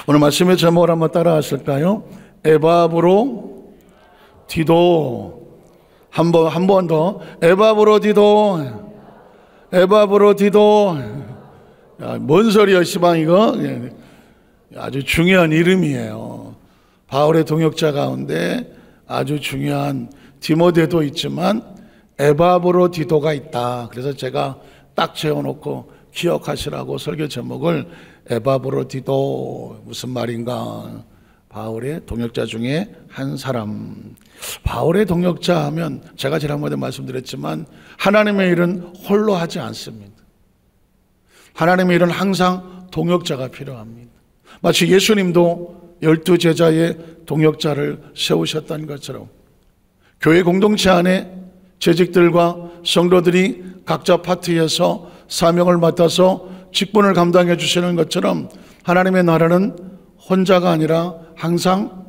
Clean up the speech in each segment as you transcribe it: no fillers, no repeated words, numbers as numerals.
오늘 말씀의 제목을 한번 따라 하실까요? 에바브로 디도. 한 번 더. 에바브로 디도. 에바브로 디도. 야, 뭔 소리야 시방 이거? 아주 중요한 이름이에요. 바울의 동역자 가운데 아주 중요한 디모데도 있지만 에바브로 디도가 있다. 그래서 제가 딱 재워놓고 기억하시라고 설교 제목을 에바브로 디도. 무슨 말인가? 바울의 동역자 중에 한 사람. 바울의 동역자 하면 제가 지난번에 말씀드렸지만 하나님의 일은 홀로 하지 않습니다. 하나님의 일은 항상 동역자가 필요합니다. 마치 예수님도 12제자의 동역자를 세우셨던 것처럼 교회 공동체 안에 재직들과 성도들이 각자 파트에서 사명을 맡아서 직분을 감당해 주시는 것처럼 하나님의 나라는 혼자가 아니라 항상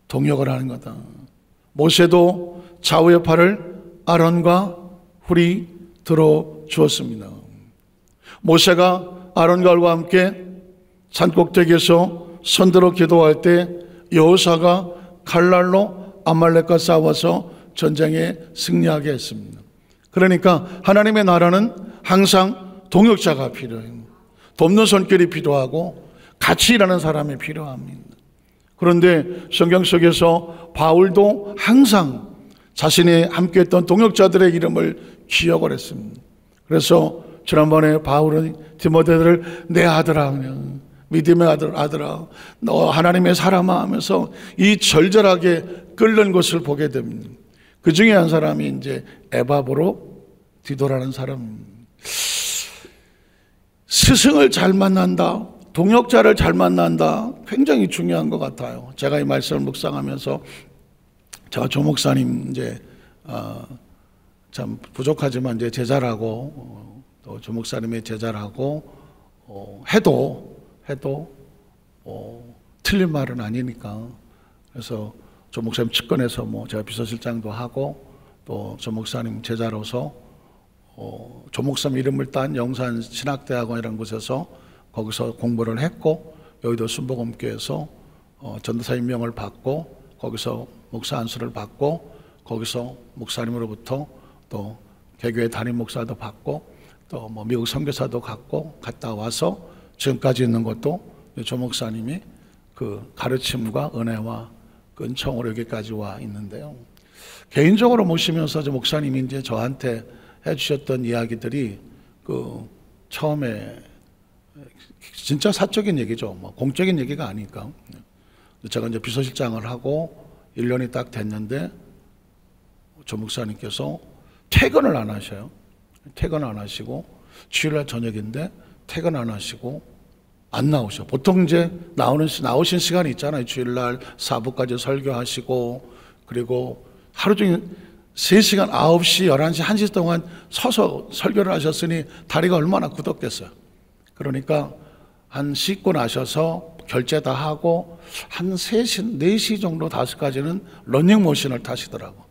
동역을 하는 거다. 모세도 좌우의 팔을 아론과 훌이 들어주었습니다. 모세가 아론과 함께 산꼭대기에서 손들어 기도할 때 여호사가 칼날로 아말렉과 싸워서 전쟁에 승리하게 했습니다. 그러니까 하나님의 나라는 항상 동역자가 필요해요. 돕는 손길이 필요하고 같이 일하는 사람이 필요합니다. 그런데 성경 속에서 바울도 항상 자신이 함께했던 동역자들의 이름을 기억을 했습니다. 그래서 지난번에 바울은 디모데를 내 아들아, 믿음의 아들아, 너 하나님의 사람아 하면서 이 절절하게 끓는 것을 보게 됩니다. 그 중에 한 사람이 이제 에바브로 디도라는 사람입니다. 스승을 잘 만난다, 동역자를 잘 만난다, 굉장히 중요한 것 같아요. 제가 이 말씀을 묵상하면서 제가 조 목사님 이제 참 부족하지만 이제 제자라고 또 조 목사님의 제자라고 해도 틀린 말은 아니니까. 그래서 조 목사님 측근에서 뭐 제가 비서실장도 하고 또 조 목사님 제자로서 조 목사님 이름을 딴 영산 신학대학원이라는 곳에서 거기서 공부를 했고 여의도 순복음교회에서 전도사 임명을 받고 거기서 목사 안수를 받고 거기서 목사님으로부터 또 개교회 담임 목사도 받고 또 뭐 미국 선교사도 갔다 와서 지금까지 있는 것도 조 목사님이 그 가르침과 은혜와 그 은총으로 여기까지 와 있는데요. 개인적으로 모시면서 조 목사님이 이제 저한테 해주셨던 이야기들이 그 처음에 진짜 사적인 얘기죠. 뭐 공적인 얘기가 아니니까. 제가 이제 비서실장을 하고 1년이 딱 됐는데 조 목사님께서 퇴근을 안 하셔요. 퇴근 안 하시고 주일날 저녁인데 퇴근 안 하시고 안 나오셔. 보통 이제 나오신 시간이 있잖아요. 주일날 4부까지 설교하시고 그리고 하루 종일 3시간 9시, 11시, 1시 동안 서서 설교를 하셨으니 다리가 얼마나 굳었겠어요. 그러니까 한 씻고 나셔서 결제 다 하고 한 3시, 4시 정도 5시까지는 러닝머신을 타시더라고.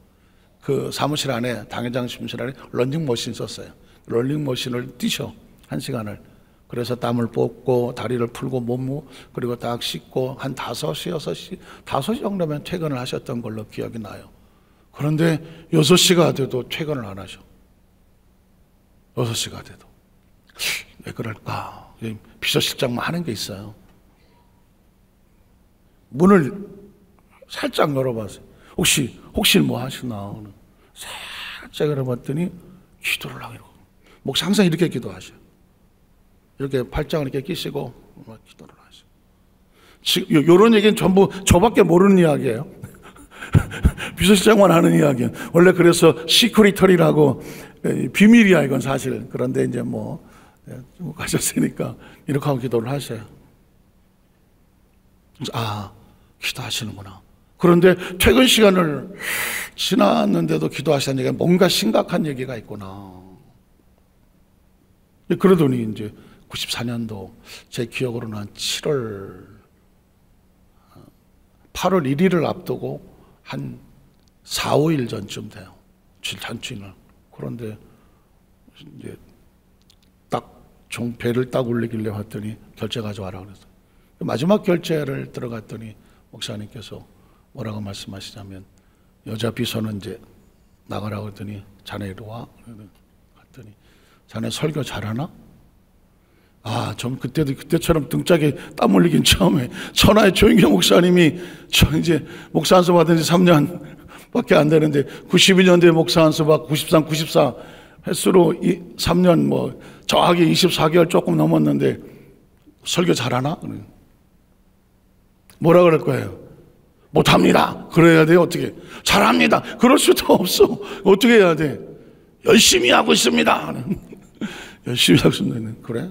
그 사무실 안에, 당회장 사무실 안에 러닝머신 썼어요. 러닝머신을 뛰셔, 1시간을. 그래서 땀을 뽑고 다리를 풀고 몸무 그리고 딱 씻고 한 5시, 6시, 5시 정도면 퇴근을 하셨던 걸로 기억이 나요. 그런데 6시가 돼도 퇴근을 안 하셔. 6시가 돼도. 왜 그럴까? 비서실장만 하는 게 있어요. 문을 살짝 열어봤어요. 혹시 뭐 하시나? 살짝 열어봤더니 기도를 하기로. 목사 항상 이렇게 기도하셔요. 이렇게 팔짱을 이렇게 끼시고 기도를 하셔요. 지금 이런 얘기는 전부 저밖에 모르는 이야기예요. 비서실장만 하는 이야기예요. 원래 그래서 시크릿털이라고 비밀이야 이건 사실. 그런데 이제 뭐 가셨으니까 이렇게 하고 기도를 하셔요. 기도하시는구나. 그런데 퇴근 시간을 지났는데도 기도하시는 얘기가 뭔가 심각한 얘기가 있구나. 그러더니 이제 94년도 제 기억으로는 한 8월 1일을 앞두고 한 4, 5일 전쯤 돼요. 잔치날. 그런데 이제 딱 배를 딱 올리길래 봤더니 결제 가져와라 그랬어요. 마지막 결제를 들어갔더니 목사님께서 뭐라고 말씀하시냐면, 여자 비서는 이제 나가라고 했더니 자네 이리 와. 갔더니 자네 설교 잘하나? 아, 좀 그때처럼 등짝에 땀 흘리긴 처음에 천하의 조인경 목사님이 저 이제 목사 안수 받은 지 3년밖에 안 되는데 92년도에 목사 안수 받고 93, 94 횟수로 3년 뭐 정확히 24개월 조금 넘었는데 설교 잘하나? 뭐라 그럴 거예요? 못합니다. 그래야 돼요? 어떻게? 잘합니다. 그럴 수도 없어. 어떻게 해야 돼? 열심히 하고 있습니다. 열심히 하고 있습니다. 그래?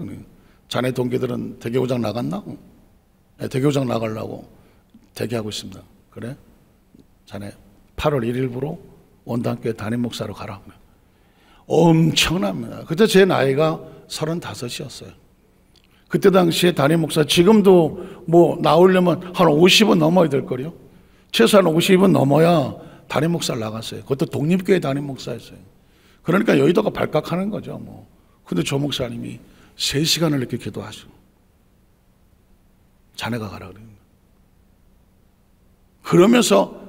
자네 동기들은 대교장 나갔나? 네, 대교장 나가려고 대기하고 있습니다. 그래? 자네 8월 1일부로 원당교회 담임 목사로 가라. 엄청납니다. 그때 제 나이가 35이었어요. 그때 당시에 담임 목사, 지금도 뭐 나오려면 한 50은 넘어야 될 거요. 최소한 50은 넘어야 담임 목사를 나갔어요. 그것도 독립교회 담임 목사였어요. 그러니까 여의도가 발각하는 거죠. 뭐. 근데 조 목사님이 3시간을 이렇게 기도하시고 자네가 가라 그래요. 그러면서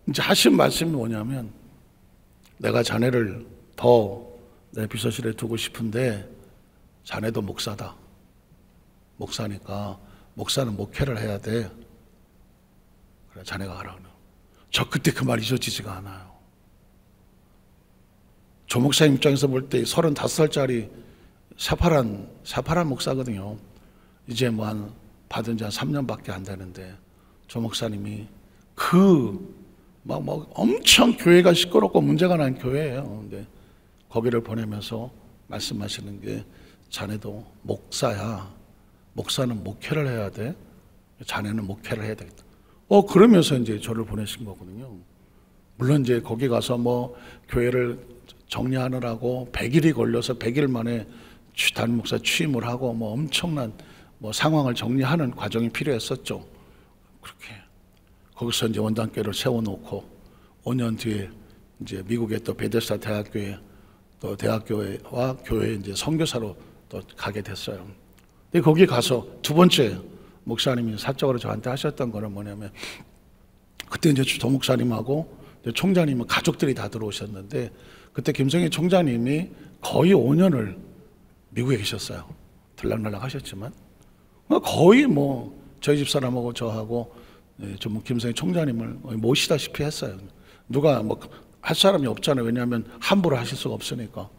이제 하신 말씀이 뭐냐면, 내가 자네를 더 내 비서실에 두고 싶은데 자네도 목사다. 목사니까 목사는 목회를 해야 돼. 그래, 자네가 가라 그래요. 저 그때 그 말 잊어지지가 않아요. 조 목사님 입장에서 볼 때 35살짜리 새파란 목사거든요. 이제 뭐 한 받은 지 한 3년밖에 안 되는데 조 목사님이 막 엄청 교회가 시끄럽고 문제가 난 교회예요. 근데 거기를 보내면서 말씀하시는 게, 자네도 목사야. 목사는 목회를 해야 돼. 자네는 목회를 해야 되겠다. 그러면서 이제 저를 보내신 거거든요. 물론 이제 거기 가서 뭐 교회를 정리하느라고 100일이 걸려서 100일 만에 담임 목사 취임을 하고 뭐 엄청난 뭐 상황을 정리하는 과정이 필요했었죠. 그렇게 거기서 이제 원당교회를 세워놓고 5년 뒤에 이제 미국의 또 베데스다 대학교에 또 대학교와 교회 이제 선교사로 또 가게 됐어요. 근데 거기 가서 두 번째 목사님이 사적으로 저한테 하셨던 거는 뭐냐면, 그때 이제 조 목사님하고 총장님은 가족들이 다 들어오셨는데, 그때 김성희 총장님이 거의 5년을 미국에 계셨어요. 들락날락 하셨지만 거의 뭐 저희 집사람하고 저하고 좀 김성희 총장님을 모시다시피 했어요. 누가 뭐 할 사람이 없잖아요. 왜냐하면 함부로 하실 수가 없으니까.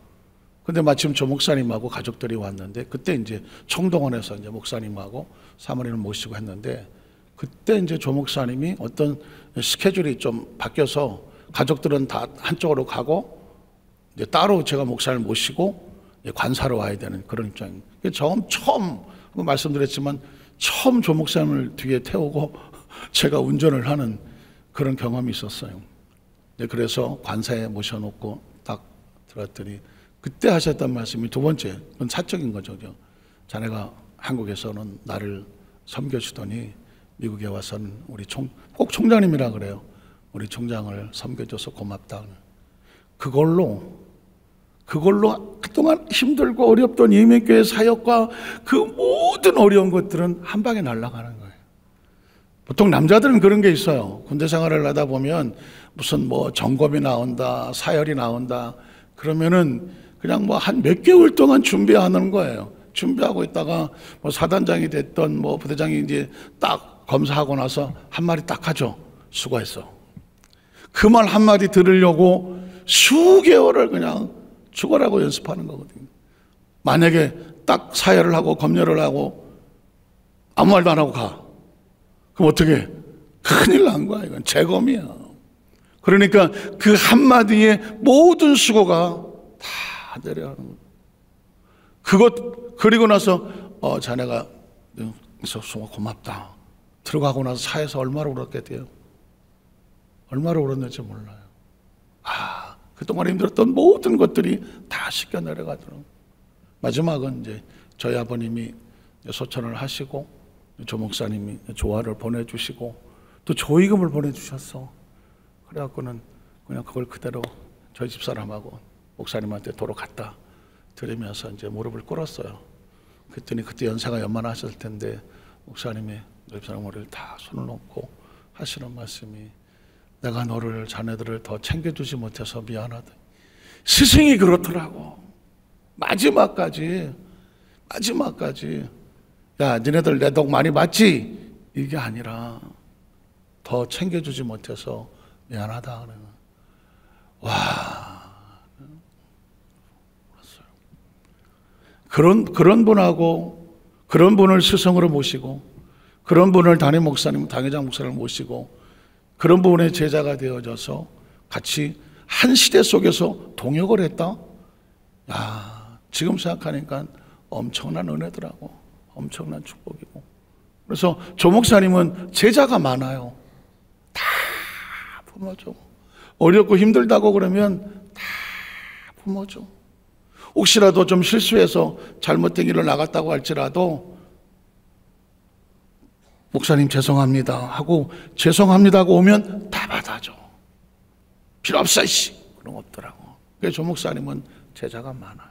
근데 마침 조 목사님하고 가족들이 왔는데, 그때 이제 총동원해서 이제 목사님하고 사모님을 모시고 했는데, 그때 이제 조 목사님이 어떤 스케줄이 좀 바뀌어서 가족들은 다 한쪽으로 가고 이제 따로 제가 목사님을 모시고 관사로 와야 되는 그런 입장입니다. 처음 말씀드렸지만 처음 조 목사님을 뒤에 태우고 제가 운전을 하는 그런 경험이 있었어요. 그래서 관사에 모셔놓고 딱 들었더니 그때 하셨던 말씀이 두 번째, 그건 사적인 거죠. 자네가 한국에서는 나를 섬겨주더니 미국에 와서는 우리 꼭 총장님이라 그래요. 우리 총장을 섬겨줘서 고맙다. 그걸로 그동안 힘들고 어렵던 예민교회 사역과 그 모든 어려운 것들은 한 방에 날아가는 거예요. 보통 남자들은 그런 게 있어요. 군대 생활을 하다 보면 무슨 뭐 점검이 나온다, 사열이 나온다, 그러면은 그냥 뭐 한 몇 개월 동안 준비하는 거예요. 준비하고 있다가 뭐 사단장이 됐던 뭐 부대장이 이제 딱 검사하고 나서 한마디 딱 하죠. 수고했어. 그 말 한마디 들으려고 수개월을 그냥 죽어라고 연습하는 거거든요. 만약에 딱 사열을 하고 검열을 하고 아무 말도 안 하고 가. 그럼 어떻게? 큰일 난 거야. 이건 재검이야. 그러니까 그 한마디에 모든 수고가 다 내려가는 거예요. 그리고 나서 자네가 고맙다. 들어가고 나서 차에서 얼마나 울었겠대요. 얼마나 울었는지 몰라요. 그동안 힘들었던 모든 것들이 다 씻겨 내려가더라고요. 마지막은 이제 저희 아버님이 소천을 하시고 조 목사님이 조화를 보내주시고 또 조의금을 보내주셨어. 그래갖고는 그냥 그걸 그대로 저희 집사람하고 목사님한테 도로 갖다 드리면서 이제 무릎을 꿇었어요. 그랬더니 그때 연세가 연만하셨을 텐데 목사님이 집사람 머리를 다 손을 놓고 하시는 말씀이, 내가 너를, 자네들을 더 챙겨주지 못해서 미안하다. 스승이 그렇더라고. 마지막까지 야, 니네들 내 덕 많이 봤지? 이게 아니라 더 챙겨주지 못해서 미안하다 그래요. 와, 그런 분하고, 그런 분을 스승으로 모시고, 그런 분을 담임 목사님, 당회장 목사를 모시고, 그런 분의 제자가 되어져서 같이 한 시대 속에서 동역을 했다? 야, 지금 생각하니까 엄청난 은혜더라고. 엄청난 축복이고. 그래서 조 목사님은 제자가 많아요. 다 품어줘. 어렵고 힘들다고 그러면 다 품어줘. 혹시라도 좀 실수해서 잘못된 길을 나갔다고 할지라도 목사님 죄송합니다 하고, 죄송합니다 하고 오면 다 받아줘. 필요 없어 이씨, 그런 거 없더라고. 그래서 조 목사님은 제자가 많아요.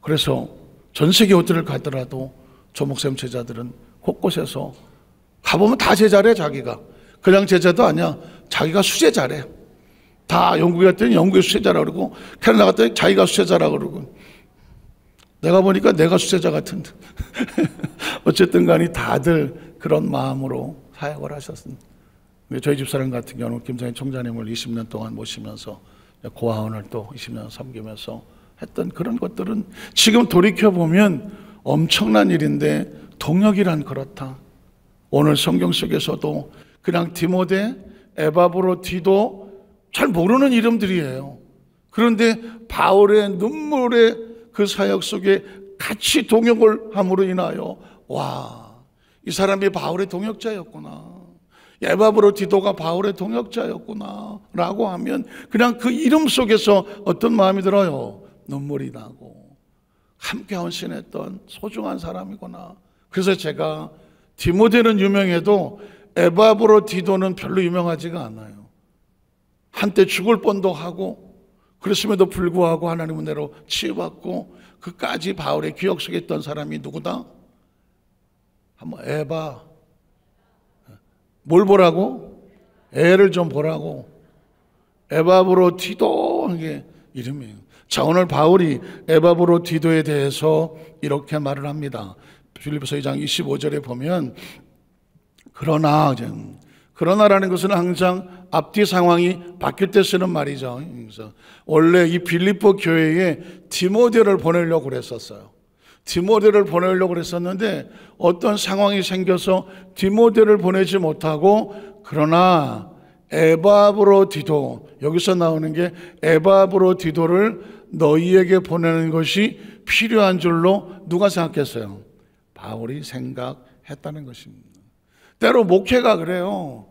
그래서 전 세계 어디를 가더라도 조 목사님 제자들은 곳곳에서 가보면 다 제자래. 자기가 그냥 제자도 아니야. 자기가 수제자래. 다 영국에 갔더니 영국의 수제자라고 그러고, 캐나다 갔더니 자기가 수제자라고 그러고, 내가 보니까 내가 수제자 같은데 어쨌든 간에 다들 그런 마음으로 사역을 하셨습니다. 저희 집사람 같은 경우는 김상희 총장님을 20년 동안 모시면서 고아원을 또 20년 섬기면서 했던 그런 것들은 지금 돌이켜보면 엄청난 일인데, 동역이란 그렇다. 오늘 성경 속에서도 그냥 디모데, 에바브로, 디도 잘 모르는 이름들이에요. 그런데 바울의 눈물의 그 사역 속에 같이 동역을 함으로 인하여, 와, 이 사람이 바울의 동역자였구나, 에바브로, 디도가 바울의 동역자였구나 라고 하면 그냥 그 이름 속에서 어떤 마음이 들어요? 눈물이 나고, 함께 헌신했던 소중한 사람이구나. 그래서 제가 디모데는 유명해도 에바브로, 디도는 별로 유명하지가 않아요. 한때 죽을 뻔도 하고, 그랬음에도 불구하고 하나님 은혜로 치유받고, 그까지 바울의 기억 속에 있던 사람이 누구다? 한번 뭘 보라고? 애를 좀 보라고. 에바브로, 디도, 이게 이름이에요. 자, 오늘 바울이 에바브로, 디도에 대해서 이렇게 말을 합니다. 빌립보서 2장 25절에 보면, 그러나라는 것은 항상 앞뒤 상황이 바뀔 때 쓰는 말이죠. 그래서 원래 이 빌립보 교회에 디모데를 보내려고 그랬었어요. 디모데를 보내려고 그랬었는데 어떤 상황이 생겨서 디모데를 보내지 못하고, 그러나 에바브로, 디도, 여기서 나오는 게 에바브로, 디도를 너희에게 보내는 것이 필요한 줄로 누가 생각했어요? 바울이 생각했다는 것입니다. 때로 목회가 그래요.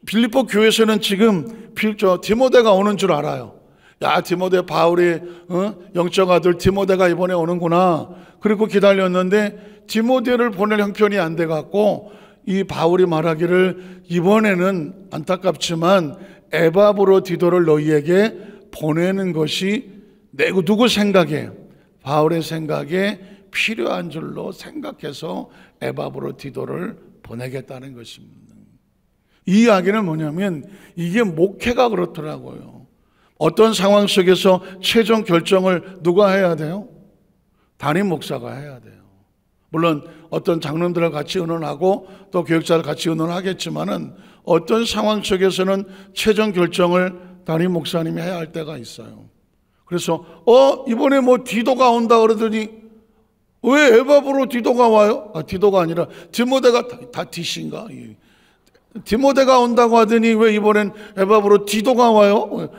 빌립보 교회에서는 지금 디모데가 오는 줄 알아요. 야, 디모데, 바울의 영적 아들 디모데가 이번에 오는구나. 그리고 기다렸는데 디모데를 보낼 형편이 안 돼갖고, 이 바울이 말하기를 이번에는 안타깝지만 에바브로, 디도를 너희에게 보내는 것이 누구 생각에? 바울의 생각에 필요한 줄로 생각해서 에바브로, 디도를 보내겠다는 것입니다. 이 이야기는 뭐냐면, 이게 목회가 그렇더라고요. 어떤 상황 속에서 최종 결정을 누가 해야 돼요? 담임 목사가 해야 돼요. 물론 어떤 장로들과 같이 의논하고 또 교육자를 같이 의논하겠지만은, 어떤 상황 속에서는 최종 결정을 담임 목사님이 해야 할 때가 있어요. 그래서 이번에 뭐 디도가 온다 그러더니, 왜 에바브로 디도가 와요? 디도가 아니라 디모데가 다 디신가? 디모데가 온다고 하더니 왜 이번엔 에바브로 디도가 와요?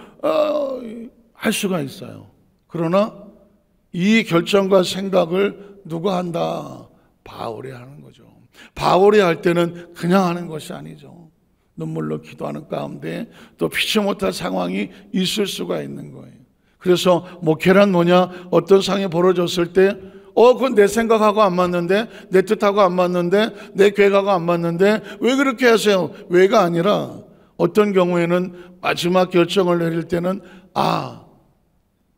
할 수가 있어요. 그러나 이 결정과 생각을 누가 한다? 바울이 하는 거죠. 바울이 할 때는 그냥 하는 것이 아니죠. 눈물로 기도하는 가운데 또 피치 못할 상황이 있을 수가 있는 거예요. 그래서 목회란 뭐냐? 어떤 상황이 벌어졌을 때 그건 내 생각하고 안 맞는데, 내 뜻하고 안 맞는데, 내 계획하고 안 맞는데 왜 그렇게 하세요? 왜가 아니라 어떤 경우에는 마지막 결정을 내릴 때는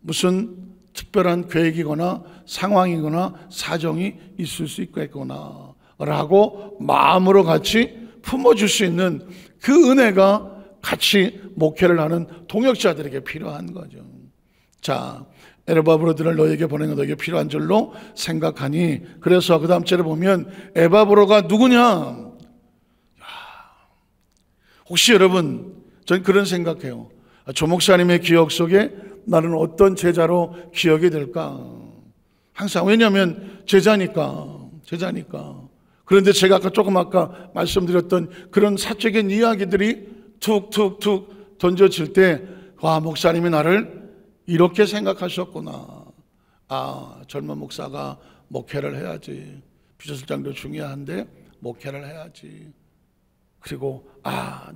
무슨 특별한 계획이거나 상황이거나 사정이 있을 수 있겠구나. 라고 마음으로 같이 품어줄 수 있는 그 은혜가 같이 목회를 하는 동역자들에게 필요한 거죠. 자, 에바 브로들을 너에게 보내는 게 너에게 필요한 줄로 생각하니. 그래서 그 다음 절에 보면 에바 브로가 누구냐? 혹시 여러분, 전 그런 생각해요. 조 목사님의 기억 속에 나는 어떤 제자로 기억이 될까? 항상, 왜냐하면 제자니까. 그런데 제가 아까 말씀드렸던 그런 사적인 이야기들이 툭툭툭 던져질 때, 와, 목사님이 나를 이렇게 생각하셨구나. 아, 젊은 목사가 목회를 해야지. 비서실장도 중요한데 목회를 해야지. 그리고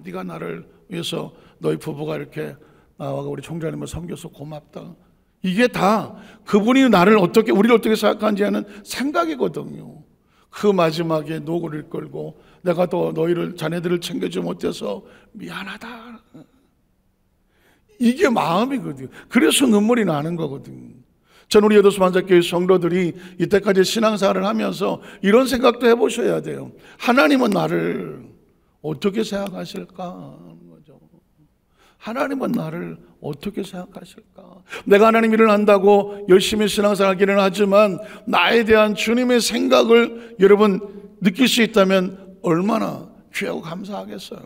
네가 나를 위해서 너희 부부가 이렇게 나와 우리 총장님을 섬겨서 고맙다. 이게 다 그분이 우리를 어떻게 생각하는지 하는 생각이거든요. 그 마지막에 노고를 끌고 내가 또 자네들을 챙겨주지 못해서 미안하다. 이게 마음이거든요. 그래서 눈물이 나는 거거든요. 전 우리 여도수 만작교회 성도들이 이때까지 신앙생활을 하면서 이런 생각도 해보셔야 돼요. 하나님은 나를 어떻게 생각하실까? 하나님은 나를 어떻게 생각하실까? 내가 하나님 일을 한다고 열심히 신앙생활하기는 하지만 나에 대한 주님의 생각을 여러분 느낄 수 있다면 얼마나 귀하고 감사하겠어요.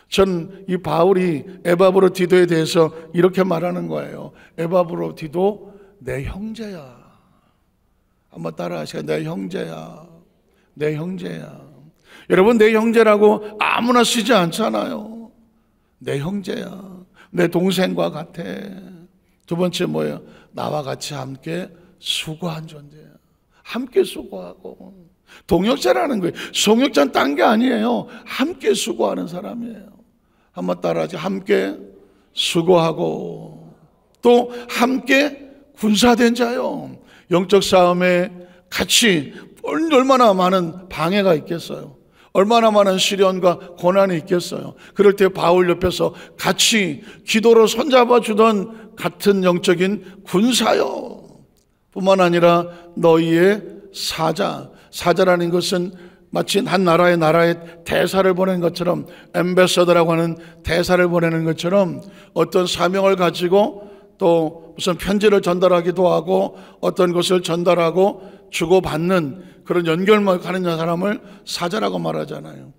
전 이 바울이 에바브로디도에 대해서 이렇게 말하는 거예요. 에바브로디도 내 형제야. 한번 따라하세요. 내 형제야. 내 형제야. 여러분, 내 형제라고 아무나 쓰지 않잖아요. 내 형제야. 내 동생과 같아. 두 번째 뭐예요? 나와 같이 함께 수고한 존재야. 함께 수고하고. 동역자라는 거예요. 동역자는 딴 게 아니에요. 함께 수고하는 사람이에요. 한번 따라하죠. 함께 수고하고 또 함께 군사된 자요. 영적 싸움에 같이 얼마나 많은 방해가 있겠어요. 얼마나 많은 시련과 고난이 있겠어요. 그럴 때 바울 옆에서 같이 기도로 손잡아 주던 같은 영적인 군사요. 뿐만 아니라 너희의 사자라는 것은 마치 한 나라의 대사를 보내는 것처럼, 엠베서더라고 하는 대사를 보내는 것처럼 어떤 사명을 가지고 또 무슨 편지를 전달하기도 하고 어떤 것을 전달하고 주고받는 그런 연결만 가는 사람을 사자라고 말하잖아요.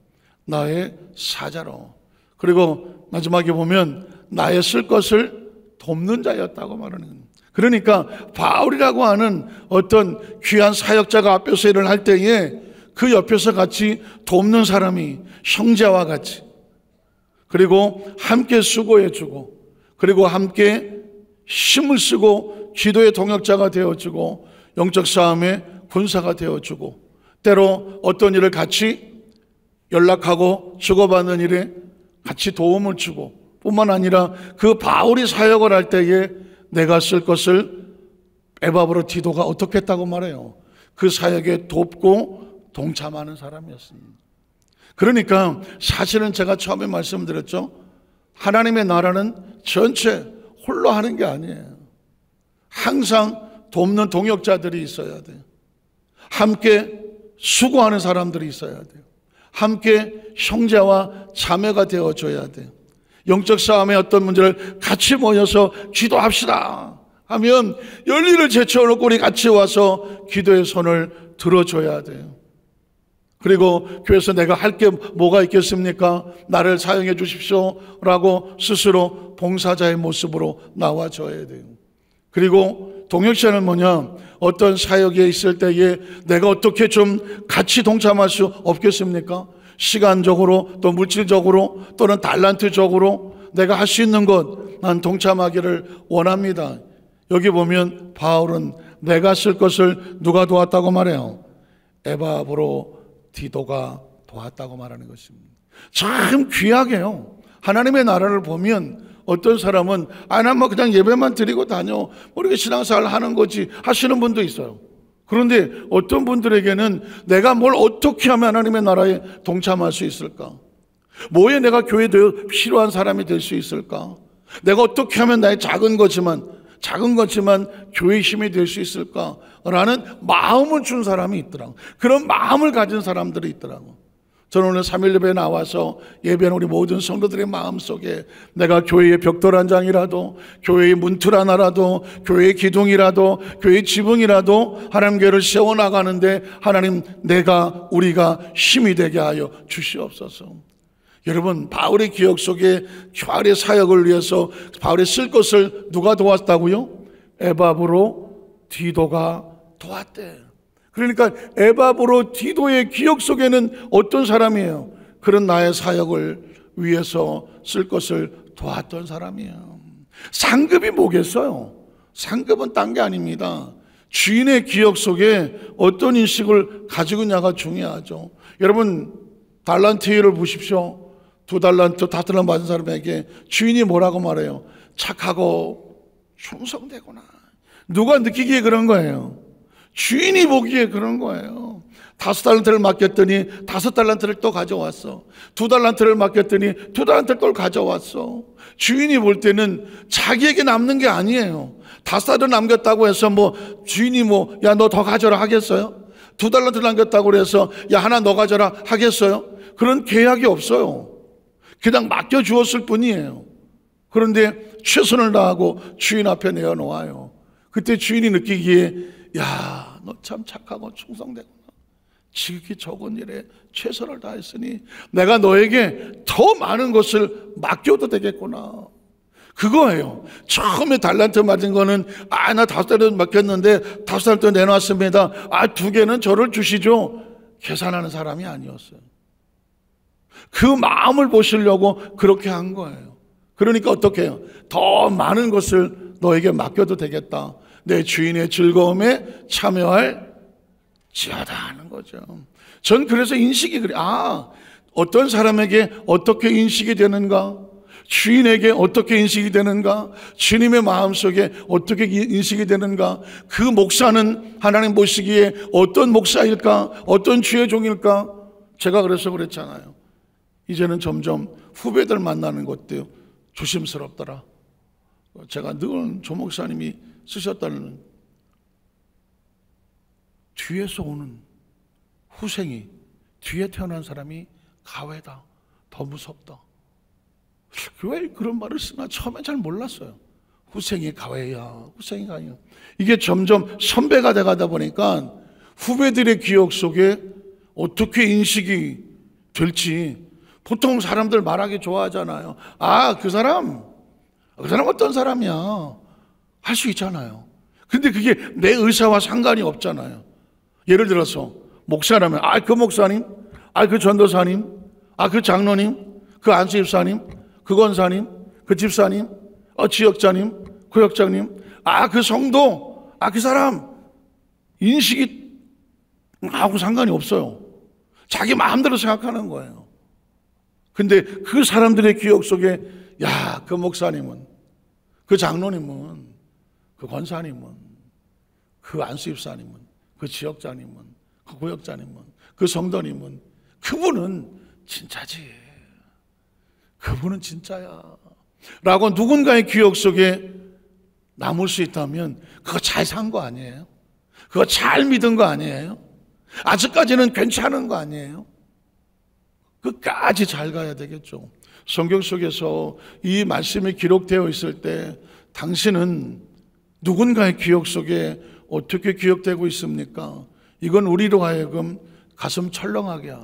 나의 사자로. 그리고 마지막에 보면 나의 쓸 것을 돕는 자였다고 말하는 거예요. 그러니까 바울이라고 하는 어떤 귀한 사역자가 앞에서 일을 할 때에 그 옆에서 같이 돕는 사람이 형제와 같이, 그리고 함께 수고해주고, 그리고 함께 힘을 쓰고 기도의 동역자가 되어주고 영적 싸움의 군사가 되어주고, 때로 어떤 일을 같이 연락하고 주고받는 일에 같이 도움을 주고, 뿐만 아니라 그 바울이 사역을 할 때에 내가 쓸 것을 에바브로디도가 어떻게 했다고 말해요? 그 사역에 돕고 동참하는 사람이었습니다. 그러니까 사실은 제가 처음에 말씀드렸죠. 하나님의 나라는 전체 홀로 하는 게 아니에요. 항상 돕는 동역자들이 있어야 돼요. 함께 수고하는 사람들이 있어야 돼요. 함께 형제와 자매가 되어줘야 돼요. 영적 싸움의 어떤 문제를 같이 모여서 기도합시다 하면 열리를 제쳐놓고 우리 같이 와서 기도의 손을 들어줘야 돼요. 그리고 교회에서 내가 할 게 뭐가 있겠습니까? 나를 사용해 주십시오 라고 스스로 봉사자의 모습으로 나와줘야 돼요. 그리고 동역자는 뭐냐? 어떤 사역에 있을 때에 내가 어떻게 좀 같이 동참할 수 없겠습니까? 시간적으로 또 물질적으로 또는 달란트적으로 내가 할 수 있는 것 난 동참하기를 원합니다. 여기 보면 바울은 내가 쓸 것을 누가 도왔다고 말해요? 에바브로디도가 도왔다고 말하는 것입니다. 참 귀하게요. 하나님의 나라를 보면 어떤 사람은 난 뭐 그냥 예배만 드리고 다녀 이렇게 신앙생활 하는 거지 하시는 분도 있어요. 그런데 어떤 분들에게는 내가 뭘 어떻게 하면 하나님의 나라에 동참할 수 있을까? 뭐에 내가 교회에 필요한 사람이 될 수 있을까? 내가 어떻게 하면 나의 작은 거지만 작은 거지만 교회의 힘이 될 수 있을까라는 마음을 준 사람이 있더라고. 그런 마음을 가진 사람들이 있더라고. 저는 오늘 3일 예배에 나와서 예배하는 우리 모든 성도들의 마음속에 내가 교회의 벽돌 한 장이라도, 교회의 문틀 하나라도, 교회의 기둥이라도, 교회의 지붕이라도 하나님 교회를 세워나가는데 하나님, 우리가 힘이 되게 하여 주시옵소서. 여러분, 바울의 기억 속에 교활의 사역을 위해서 바울이 쓸 것을 누가 도왔다고요? 에바브로 디도가 도왔대. 그러니까 에바브로 디도의 기억 속에는 어떤 사람이에요? 그런 나의 사역을 위해서 쓸 것을 도왔던 사람이에요. 상급이 뭐겠어요? 상급은 딴 게 아닙니다. 주인의 기억 속에 어떤 인식을 가지고 있냐가 중요하죠. 여러분, 달란트를 보십시오. 2달란트, 5달란트 받은 사람에게 주인이 뭐라고 말해요? 착하고 충성되구나. 누가 느끼기에 그런 거예요? 주인이 보기에 그런 거예요. 5달란트를 맡겼더니 5달란트를 또 가져왔어. 2달란트를 맡겼더니 2달란트를 또 가져왔어. 주인이 볼 때는 자기에게 남는 게 아니에요. 5달란트 남겼다고 해서 주인이 야, 너 더 가져라 하겠어요? 2달란트 남겼다고 해서 야, 하나 너 가져라 하겠어요? 그런 계약이 없어요. 그냥 맡겨주었을 뿐이에요. 그런데 최선을 다하고 주인 앞에 내어놓아요. 그때 주인이 느끼기에 야, 너 참 착하고 충성되구나. 지극히 적은 일에 최선을 다했으니 내가 너에게 더 많은 것을 맡겨도 되겠구나. 그거예요. 처음에 달란트 맞은 거는 나 5달란트 맡겼는데 5달란트 내놨습니다. 2개는 저를 주시죠. 계산하는 사람이 아니었어요. 그 마음을 보시려고 그렇게 한 거예요. 그러니까 어떻게 해요? 더 많은 것을 너에게 맡겨도 되겠다. 내 주인의 즐거움에 참여할 지어다 하는 거죠. 전 그래서 인식이 그래. 어떤 사람에게 어떻게 인식이 되는가? 주인에게 어떻게 인식이 되는가? 주님의 마음속에 어떻게 인식이 되는가? 그 목사는 하나님 보시기에 어떤 목사일까? 어떤 주의 종일까? 제가 그래서 그랬잖아요. 이제는 점점 후배들 만나는 것도 조심스럽더라. 제가 늘 조 목사님이 쓰셨다는 뒤에서 오는 후생이, 뒤에 태어난 사람이 가외다. 더 무섭다. 왜 그런 말을 쓰나 처음엔 잘 몰랐어요. 후생이 가외야, 후생이 가외야. 이게 점점 선배가 돼가다 보니까 후배들의 기억 속에 어떻게 인식이 될지 보통 사람들 말하기 좋아하잖아요. 그 사람 어떤 사람이야 할 수 있잖아요. 근데 그게 내 의사와 상관이 없잖아요. 예를 들어서 목사라면 그 목사님, 그 전도사님, 그 장로님, 그 안수집사님, 그 권사님, 그 집사님, 지역자님, 구역장님, 그 성도, 그 사람 인식이 나하고 상관이 없어요. 자기 마음대로 생각하는 거예요. 근데 그 사람들의 기억 속에 그 목사님은, 그 장로님은, 그 권사님은, 그 안수집사님은, 그 지역자님은, 그 구역자님은, 그 성도님은, 그분은 진짜지. 그분은 진짜야. 라고 누군가의 기억 속에 남을 수 있다면 그거 잘 산 거 아니에요? 그거 잘 믿은 거 아니에요? 아직까지는 괜찮은 거 아니에요? 끝까지 잘 가야 되겠죠. 성경 속에서 이 말씀이 기록되어 있을 때 당신은 누군가의 기억 속에 어떻게 기억되고 있습니까? 이건 우리로 하여금 가슴 철렁하게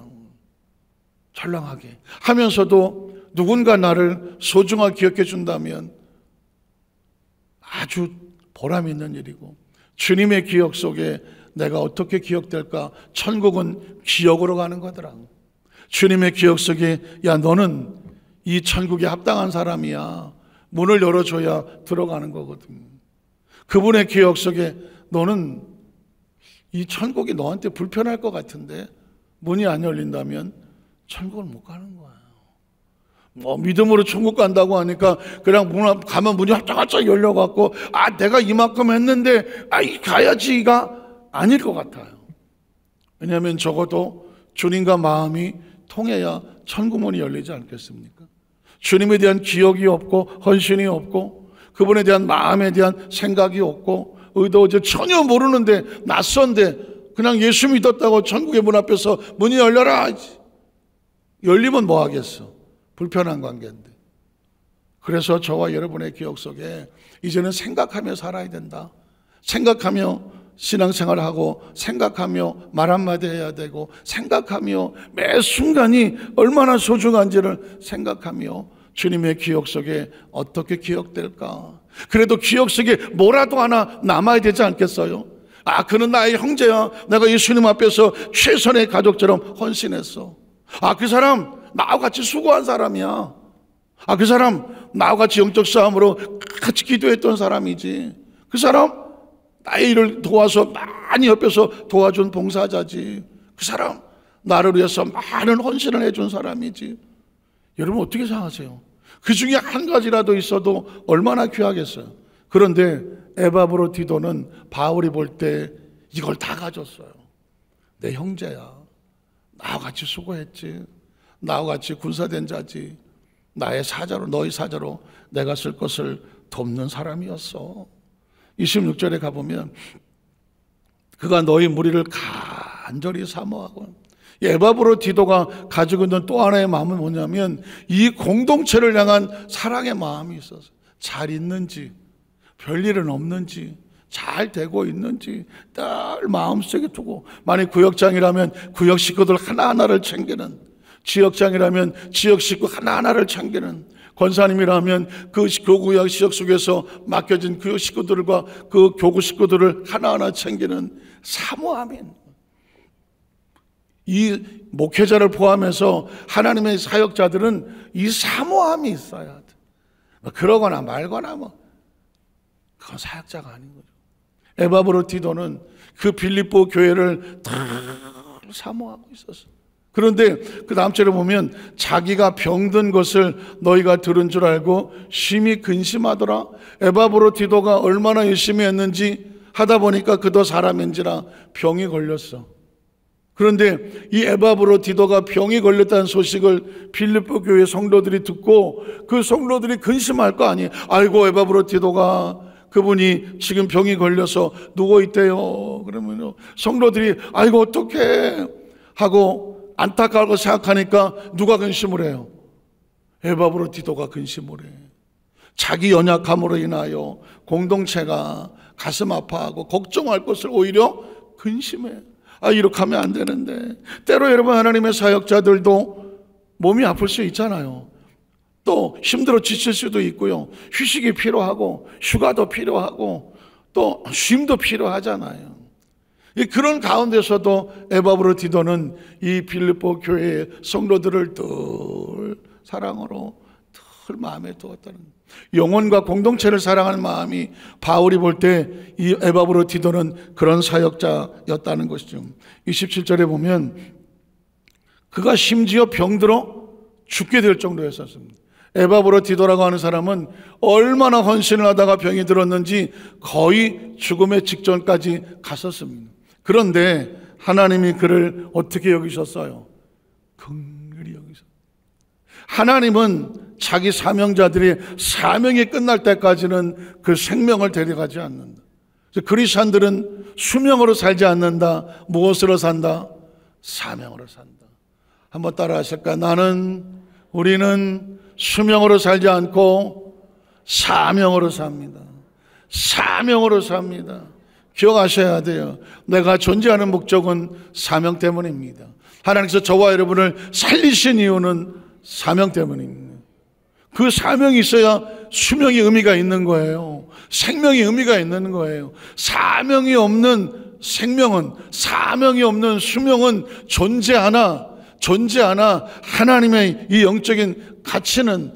하면서도 누군가 나를 소중하게 기억해 준다면 아주 보람 있는 일이고, 주님의 기억 속에 내가 어떻게 기억될까? 천국은 기억으로 가는 거더라. 주님의 기억 속에 너는 이 천국에 합당한 사람이야. 문을 열어줘야 들어가는 거거든. 그분의 기억 속에 너는 이 천국이 너한테 불편할 것 같은데 문이 안 열린다면 천국을 못 가는 거야. 믿음으로 천국 간다고 하니까 그냥 문 가면 문이 활짝활짝 열려갖고 내가 이만큼 했는데 가야지가 아닐 것 같아요. 왜냐하면 적어도 주님과 마음이 통해야 천국 문이 열리지 않겠습니까? 주님에 대한 기억이 없고 헌신이 없고 그분에 대한 마음에 대한 생각이 없고 의도하지 전혀 모르는데 낯선데 그냥 예수 믿었다고 천국의 문 앞에서 문이 열려라. 열리면 뭐 하겠어? 불편한 관계인데. 그래서 저와 여러분의 기억 속에 이제는 생각하며 살아야 된다. 생각하며 신앙생활을 하고 생각하며 말 한마디 해야 되고 생각하며 매 순간이 얼마나 소중한지를 생각하며 주님의 기억 속에 어떻게 기억될까? 그래도 기억 속에 뭐라도 하나 남아야 되지 않겠어요? 아, 그는 나의 형제야. 내가 예수님 앞에서 최선의 가족처럼 헌신했어. 아, 그 사람 나와 같이 수고한 사람이야. 아, 그 사람 나와 같이 영적 싸움으로 같이 기도했던 사람이지. 그 사람 나의 일을 도와서 많이 옆에서 도와준 봉사자지. 그 사람 나를 위해서 많은 헌신을 해준 사람이지. 여러분 어떻게 생각하세요? 그 중에 한 가지라도 있어도 얼마나 귀하겠어요. 그런데 에바브로디도는 바울이 볼 때 이걸 다 가졌어요. 내 형제야. 나와 같이 수고했지. 나와 같이 군사된 자지. 나의 사자로, 너희 사자로 내가 쓸 것을 돕는 사람이었어. 26절에 가보면 그가 너희 무리를 간절히 사모하고, 에바브로디도가 가지고 있는 또 하나의 마음은 뭐냐면 이 공동체를 향한 사랑의 마음이 있어서 잘 있는지, 별일은 없는지, 잘 되고 있는지 늘 마음속에 두고, 만약 구역장이라면 구역 식구들 하나하나를 챙기는, 지역장이라면 지역 식구 하나하나를 챙기는, 권사님이라면 그 교구역 지역 속에서 맡겨진 그 식구들과 그 교구 식구들을 하나하나 챙기는 사모함이, 이 목회자를 포함해서 하나님의 사역자들은 이 사모함이 있어야 돼. 그러거나 말거나 그건 사역자가 아닌 거죠. 에바브로디도는 그 빌립보 교회를 다 사모하고 있었어. 그런데 그 다음 절에 보면 자기가 병든 것을 너희가 들은 줄 알고 심히 근심하더라. 에바브로디도가 얼마나 열심히 했는지 하다 보니까 그도 사람인지라 병이 걸렸어. 그런데 이 에바브로디도가 병이 걸렸다는 소식을 빌립보 교회 성도들이 듣고 그 성도들이 근심할 거 아니에요. 아이고, 에바브로디도가 그분이 지금 병이 걸려서 누워있대요. 그러면 성도들이 아이고 어떡해 하고 안타까워 생각하니까 누가 근심을 해요? 에바브로디도가 근심을 해. 자기 연약함으로 인하여 공동체가 가슴 아파하고 걱정할 것을 오히려 근심해. 아, 이렇게 하면 안 되는데. 때로 여러분, 하나님의 사역자들도 몸이 아플 수 있잖아요. 또 힘들어 지칠 수도 있고요. 휴식이 필요하고 휴가도 필요하고 또 쉼도 필요하잖아요. 그런 가운데서도 에바브로디도는 이 빌립보 교회의 성도들을 늘 사랑으로 늘 마음에 두었다는, 영혼과 공동체를 사랑하는 마음이 바울이 볼 때 이 에바브로디도는 그런 사역자였다는 것이죠. 27절에 보면 그가 심지어 병들어 죽게 될 정도였었습니다. 에바브로디도라고 하는 사람은 얼마나 헌신을 하다가 병이 들었는지 거의 죽음의 직전까지 갔었습니다. 그런데 하나님이 그를 어떻게 여기셨어요? 긍휼히 여기셨어요. 하나님은 자기 사명자들이 사명이 끝날 때까지는 그 생명을 데려가지 않는다. 그리스도인들은 수명으로 살지 않는다. 무엇으로 산다? 사명으로 산다. 한번 따라 하실까? 우리는 수명으로 살지 않고 사명으로 삽니다. 사명으로 삽니다. 기억하셔야 돼요. 내가 존재하는 목적은 사명 때문입니다. 하나님께서 저와 여러분을 살리신 이유는 사명 때문입니다. 그 사명이 있어야 수명이 의미가 있는 거예요. 생명이 의미가 있는 거예요. 사명이 없는 생명은, 사명이 없는 수명은 존재하나 하나님의 이 영적인 가치는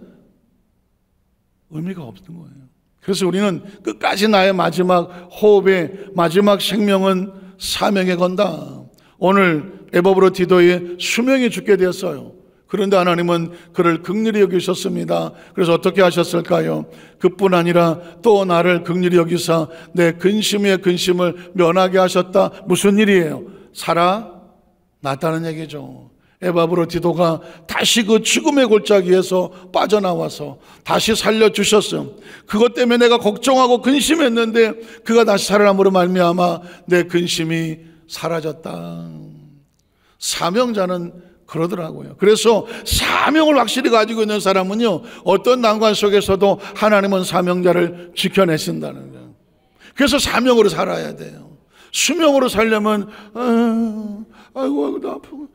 의미가 없는 거예요. 그래서 우리는 끝까지 나의 마지막 호흡의 마지막 생명은 사명에 건다. 오늘 에바브로디도의 수명이 죽게 되었어요. 그런데 하나님은 그를 긍휼히 여기셨습니다. 그래서 어떻게 하셨을까요? 그뿐 아니라 또 나를 긍휼히 여기사 내 근심의 근심을 면하게 하셨다. 무슨 일이에요? 살아났다는 얘기죠. 에바브로디도가 다시 그 죽음의 골짜기에서 빠져나와서 다시 살려주셨음. 그것 때문에 내가 걱정하고 근심했는데 그가 다시 살아남으로 말미암아 내 근심이 사라졌다. 사명자는 그러더라고요. 그래서 사명을 확실히 가지고 있는 사람은요, 어떤 난관 속에서도 하나님은 사명자를 지켜내신다는 거예요. 그래서 사명으로 살아야 돼요. 수명으로 살려면 아이고 나 아프고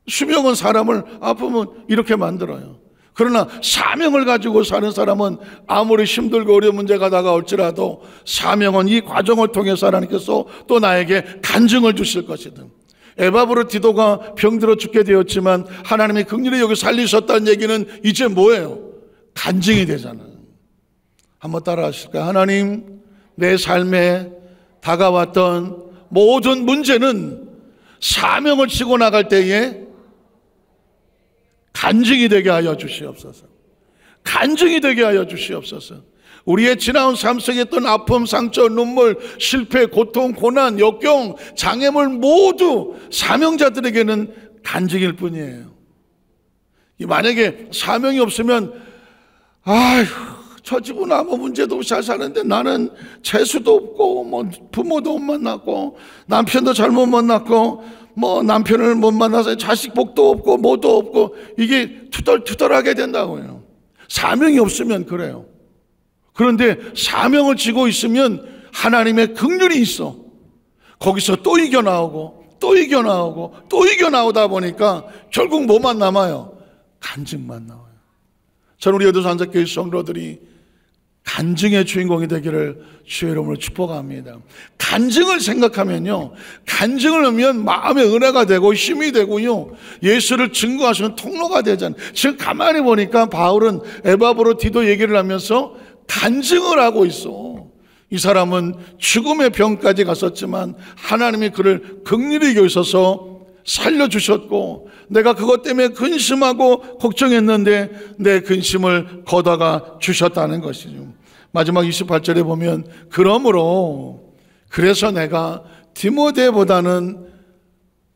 수명은 사람을 아프면 이렇게 만들어요. 그러나 사명을 가지고 사는 사람은 아무리 힘들고 어려운 문제가 다가올지라도 사명은 이 과정을 통해서 하나님께서 또 나에게 간증을 주실 것이든. 에바브로디도가 병들어 죽게 되었지만 하나님이 긍휼히 여기 살리셨다는 얘기는 이제 뭐예요? 간증이 되잖아요. 한번 따라 하실까요? 하나님, 내 삶에 다가왔던 모든 문제는 사명을 지고 나갈 때에 간증이 되게 하여 주시옵소서. 간증이 되게 하여 주시옵소서. 우리의 지나온 삶 속에 있던 아픔, 상처, 눈물, 실패, 고통, 고난, 역경, 장애물 모두 사명자들에게는 간증일 뿐이에요. 만약에 사명이 없으면 아휴, 저 집은 아무 문제도 없이 잘 사는데 나는 재수도 없고 뭐 부모도 못 만났고 남편도 잘못 만났고 뭐 남편을 못 만나서 자식 복도 없고 뭐도 없고 이게 투덜투덜하게 된다고요. 사명이 없으면 그래요. 그런데 사명을 지고 있으면 하나님의 긍휼이 있어. 거기서 또 이겨나오고 또 이겨나오고 또 이겨나오다 보니까 결국 뭐만 남아요? 간증만 나와요. 저는 우리 여도산자교회 성도들이 간증의 주인공이 되기를 주의 이름으로 축복합니다. 간증을 생각하면요, 간증을 하면 마음의 은혜가 되고 힘이 되고요, 예수를 증거하시는 통로가 되잖아요. 지금 가만히 보니까 바울은 에바브로디도 얘기를 하면서 간증을 하고 있어. 이 사람은 죽음의 병까지 갔었지만 하나님이 그를 긍휼히 여기셔서 살려주셨고, 내가 그것 때문에 근심하고 걱정했는데 내 근심을 걷어가 주셨다는 것이죠. 마지막 28절에 보면 그러므로 그래서 내가 디모데보다는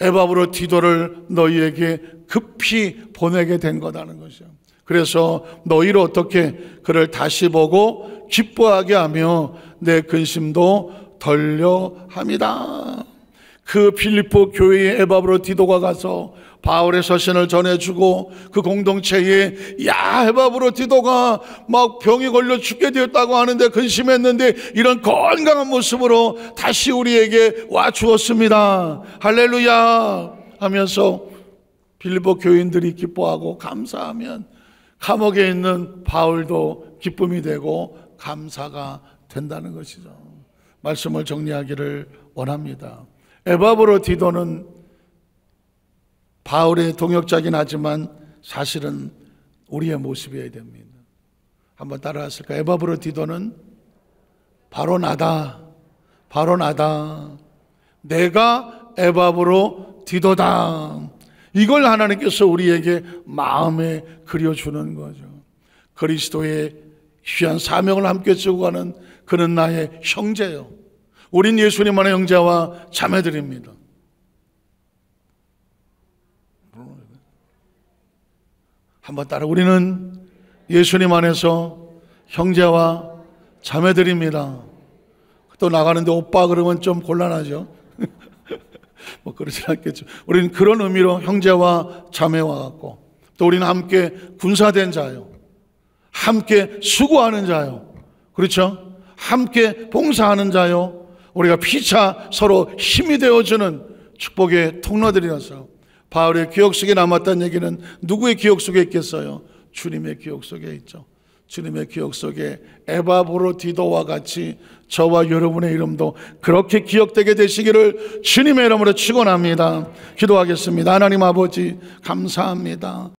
에바브로디도를 너희에게 급히 보내게 된 거다는 것이죠. 그래서 너희를 어떻게 그를 다시 보고 기뻐하게 하며 내 근심도 덜려 함이다. 그 빌립보 교회에 에바브로디도가 가서 바울의 서신을 전해주고 그 공동체에 야, 에바브로디도가 막 병이 걸려 죽게 되었다고 하는데 근심했는데 이런 건강한 모습으로 다시 우리에게 와 주었습니다. 할렐루야 하면서 빌립보 교인들이 기뻐하고 감사하면 감옥에 있는 바울도 기쁨이 되고 감사가 된다는 것이죠. 말씀을 정리하기를 원합니다. 에바브로디도는 바울의 동역자긴 하지만 사실은 우리의 모습이어야 됩니다. 한번 따라 하실까요? 에바브로디도는 바로 나다. 바로 나다. 내가 에바브로디도다. 이걸 하나님께서 우리에게 마음에 그려주는 거죠. 그리스도의 귀한 사명을 함께 지고 가는 그는 나의 형제요. 우린 예수님 안의 형제와 자매들입니다. 한번 따라, 우리는 예수님 안에서 형제와 자매들입니다. 또 나가는데 오빠 그러면 좀 곤란하죠. 뭐 그러진 않겠죠. 우리는 그런 의미로 형제와 자매와 같고, 또 우리는 함께 군사된 자요, 함께 수고하는 자요, 그렇죠? 함께 봉사하는 자요, 우리가 피차 서로 힘이 되어주는 축복의 통로들이라서 바울의 기억 속에 남았다는 얘기는 누구의 기억 속에 있겠어요? 주님의 기억 속에 있죠. 주님의 기억 속에 에바브로디도와 같이 저와 여러분의 이름도 그렇게 기억되게 되시기를 주님의 이름으로 축원합니다. 기도하겠습니다. 하나님 아버지 감사합니다.